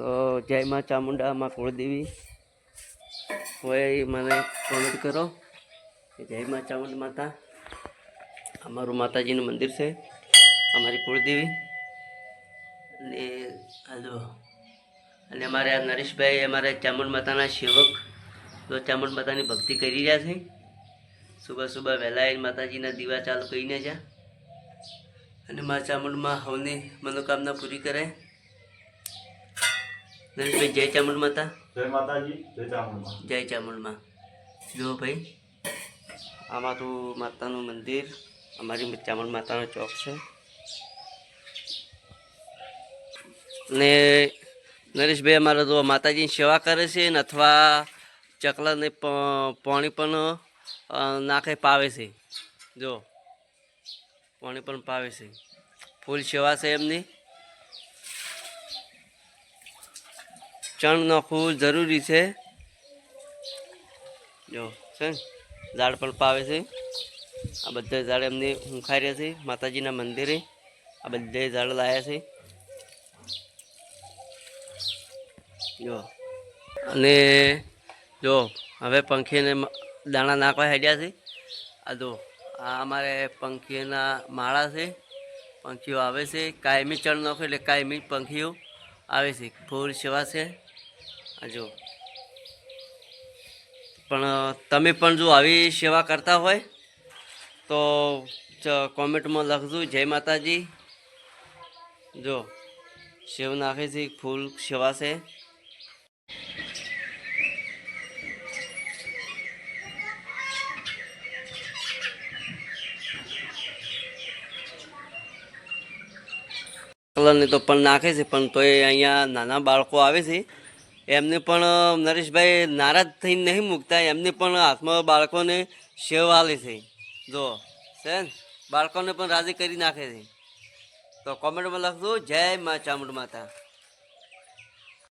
તો જય માં ચામુંડા, માં કુળદેવી હોય મને કોમેન્ટ કરો. જય માં ચામુંડા માતા. અમારું માતાજીનું મંદિર છે, અમારી કુળદેવી. અને હાલો, અને અમારે આ નરેશભાઈ અમારે ચામુંડ માતાના સેવક, તો ચામુંડ માતાની ભક્તિ કરી રહ્યા છે. સુબહ સુબહ વહેલા આવીને માતાજીના દીવા ચાલુ કરીને જા, અને મારા ચામુંડમાં હવની મનોકામના પૂરી કરે. નરેશભાઈ જય ચામુંડ માતા. જય માતાજી, જય ચામુંડમાં. જય ચામુંડમાં. જો ભાઈ, આમાં તો માતાનું મંદિર, અમારી ચામુંડ માતાનો ચોક છે. ને નરેશભાઈ અમારે તો માતાજીની સેવા કરે છે ને, અથવા ચકલાને પાણી પણ નાખે પાવે છે. જો પાણી પણ પાવે છે, ફૂલ સેવા છે એમની. ચણ નાખવું જરૂરી છે. જો છે ઝાડ પણ પાવે છે. આ બધા ઝાડ એમને હુંખાઈ રહ્યા છે માતાજીના મંદિરે. આ બધા ઝાડ લાયા છે. જો અને જો હવે પંખીને દાણા નાખવા હેડ્યા છે. આ જો આ અમારે પંખીના માળા છે. પંખીઓ આવે છે, કાયમી ચણ નાખો એટલે કાયમી પંખીઓ આવે છે. ફૂલ સેવા છે. આ જો પણ તમે પણ જો આવી સેવા કરતા હોય તો કોમેન્ટમાં લખજો જય માતાજી. જો સેવ નાખે છે, ફૂલ સેવા છે. કલરની તો પણ નાખે છે, પણ તોય અહીંયા નાના બાળકો આવે છે એમને પણ નરેશભાઈ નારાજ થઈને નહીં મૂકતા. એમને પણ હાથમાં બાળકોને સેવ આલે છે. જો છે ને, બાળકોને પણ રાજી કરી નાખે છે. તો કોમેન્ટમાં લખજો જય મા ચામુંડ માતા.